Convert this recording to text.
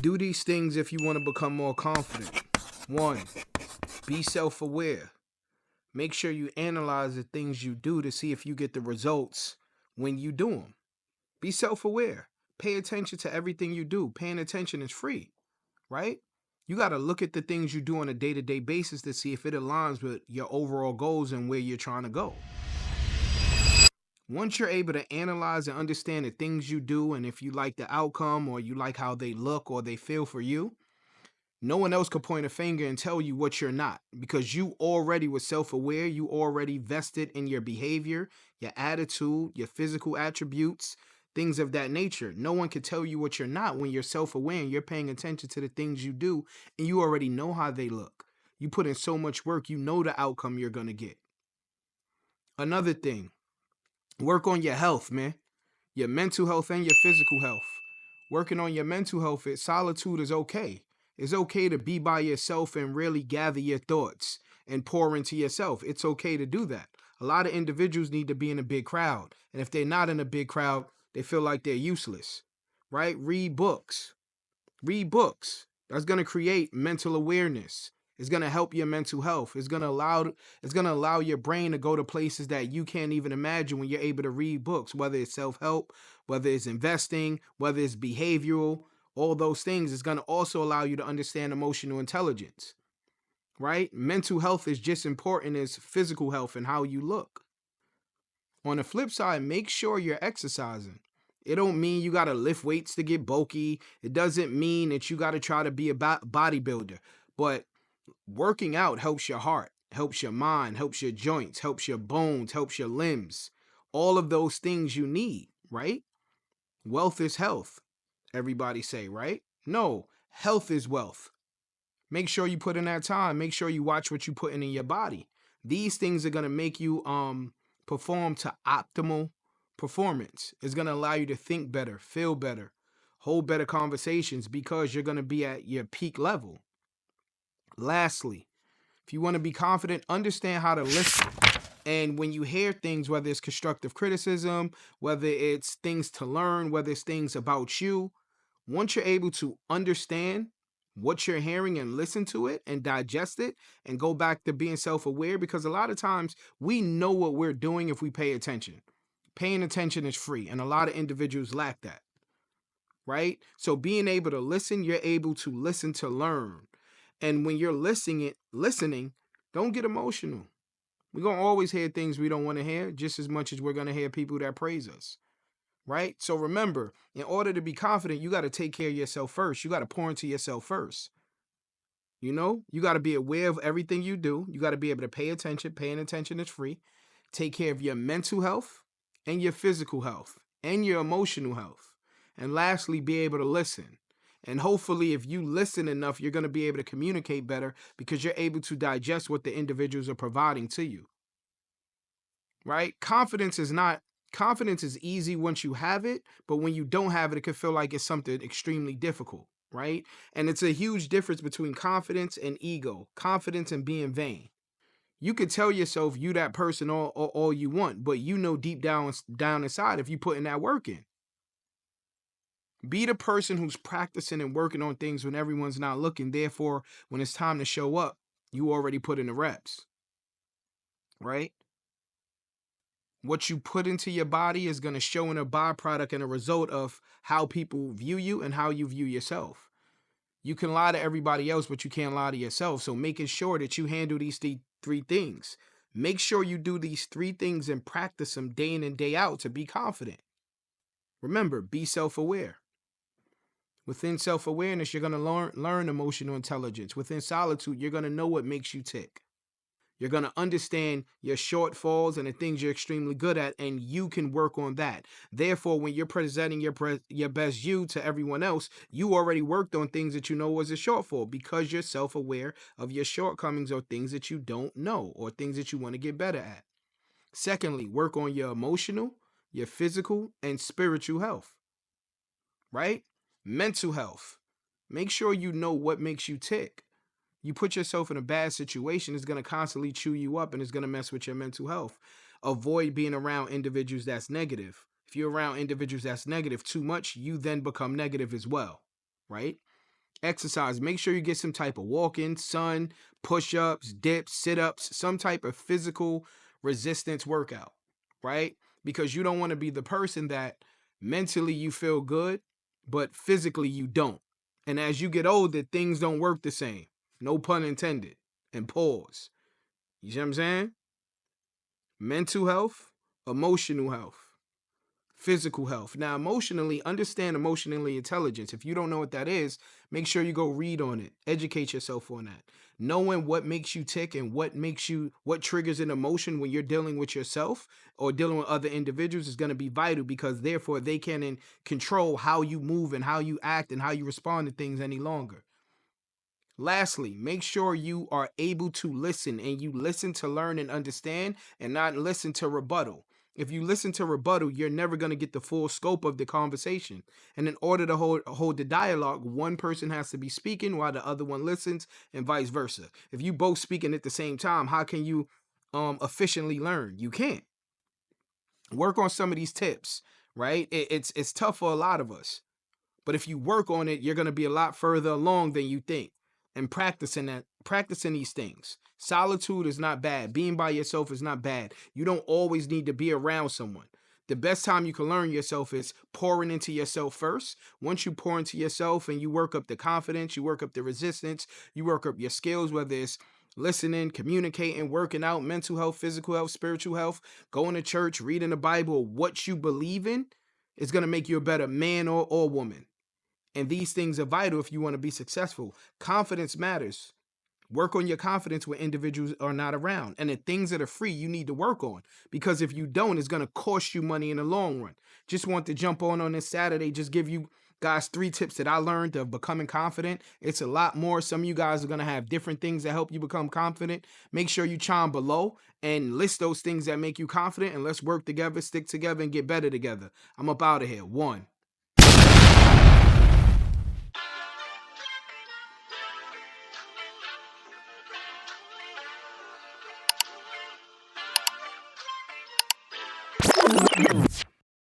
Do these things if you want to become more confident. 1. Be self-aware. Make sure you analyze the things you do to see if you get the results when you do them. Be self-aware. Pay attention to everything you do. Paying attention is free, right? You got to look at the things you do on a day-to-day basis to see if it aligns with your overall goals and where you're trying to go. Once you're able to analyze and understand the things you do and if you like the outcome or you like how they look or they feel for you, no one else could point a finger and tell you what you're not because you already were self-aware. You already vested in your behavior, your attitude, your physical attributes, things of that nature. No one can tell you what you're not when you're self-aware and you're paying attention to the things you do and you already know how they look. You put in so much work, you know the outcome you're going to get. Another thing, work on your health, man. Your mental health and your physical health. Working on your mental health, solitude is okay. It's okay to be by yourself and really gather your thoughts and pour into yourself. It's okay to do that. A lot of individuals need to be in a big crowd. And if they're not in a big crowd, they feel like they're useless, right? Read books. Read books. That's going to create mental awareness. It's going to help your mental health. It's going to allow your brain to go to places that you can't even imagine when you're able to read books, whether it's self-help, whether it's investing, whether it's behavioral, all those things. It's going to also allow you to understand emotional intelligence, right? Mental health is just important as physical health and how you look. On the flip side, make sure you're exercising. It don't mean you got to lift weights to get bulky. It doesn't mean that you got to try to be a bodybuilder. But working out helps your heart, helps your mind, helps your joints, helps your bones, helps your limbs. All of those things you need, right? Wealth is health, everybody say, right? No, health is wealth. Make sure you put in that time. Make sure you watch what you put in your body. These things are going to make you perform to optimal performance. It's going to allow you to think better, feel better, hold better conversations because you're going to be at your peak level. Lastly, if you want to be confident, understand how to listen. And when you hear things, whether it's constructive criticism, whether it's things to learn, whether it's things about you, once you're able to understand what you're hearing and listen to it and digest it and go back to being self-aware, because a lot of times we know what we're doing if we pay attention. Paying attention is free, and a lot of individuals lack that, right? So being able to listen, you're able to listen to learn. And when you're listening, don't get emotional. We're going to always hear things we don't want to hear just as much as we're going to hear people that praise us, right? So remember, in order to be confident, you got to take care of yourself first. You got to pour into yourself first. You got to be aware of everything you do. You got to be able to pay attention. Paying attention is free. Take care of your mental health and your physical health and your emotional health. And lastly, be able to listen. And hopefully, if you listen enough, you're going to be able to communicate better because you're able to digest what the individuals are providing to you, right? Confidence is easy once you have it, but when you don't have it, it can feel like it's something extremely difficult, right? And it's a huge difference between confidence and ego, confidence and being vain. You can tell yourself you that person all you want, but you know deep down inside if you put in that work in. Be the person who's practicing and working on things when everyone's not looking. Therefore, when it's time to show up, you already put in the reps, right? What you put into your body is going to show in a byproduct and a result of how people view you and how you view yourself. You can lie to everybody else, but you can't lie to yourself. So making sure that you handle these three things. Make sure you do these three things and practice them day in and day out to be confident. Remember, be self-aware. Within self-awareness, you're going to learn emotional intelligence. Within solitude, you're going to know what makes you tick. You're going to understand your shortfalls and the things you're extremely good at, and you can work on that. Therefore, when you're presenting your best you to everyone else, you already worked on things that you know was a shortfall because you're self-aware of your shortcomings or things that you don't know or things that you want to get better at. Secondly, work on your emotional, your physical, and spiritual health, right? Mental health. Make sure you know what makes you tick. You put yourself in a bad situation, it's going to constantly chew you up and it's going to mess with your mental health. Avoid being around individuals that's negative. If you're around individuals that's negative too much, you then become negative as well, right? Exercise. Make sure you get some type of walking, sun, push-ups, dips, sit-ups, some type of physical resistance workout, right? Because you don't want to be the person that mentally you feel good, but physically you don't. And as you get older, things don't work the same. No pun intended. And pause. You see what I'm saying? Mental health, emotional health, physical health. Now, emotionally, understand emotionally intelligence. If you don't know what that is, make sure you go read on it. Educate yourself on that. Knowing what makes you tick and what triggers an emotion when you're dealing with yourself or dealing with other individuals is going to be vital, because therefore they can control how you move and how you act and how you respond to things any longer. Lastly, make sure you are able to listen, and you listen to learn and understand and not listen to rebuttal. If you listen to rebuttal, you're never going to get the full scope of the conversation. And in order to hold the dialogue, one person has to be speaking while the other one listens, and vice versa. If you both speaking at the same time, how can you efficiently learn? You can't. Work on some of these tips, right? It's tough for a lot of us. But if you work on it, you're going to be a lot further along than you think. And practicing these things. Solitude is not bad. Being by yourself is not bad. You don't always need to be around someone. The best time you can learn yourself is pouring into yourself first. Once you pour into yourself and you work up the confidence, you work up the resistance, you work up your skills, whether it's listening, communicating, working out, mental health, physical health, spiritual health, going to church, reading the Bible, what you believe in is going to make you a better man or woman. And these things are vital if you want to be successful. Confidence matters. Work on your confidence when individuals are not around. And the things that are free, you need to work on. Because if you don't, it's going to cost you money in the long run. Just want to jump on this Saturday, just give you guys 3 tips that I learned of becoming confident. It's a lot more. Some of you guys are going to have different things that help you become confident. Make sure you chime below and list those things that make you confident. And let's work together, stick together, and get better together. I'm up out of here. 1.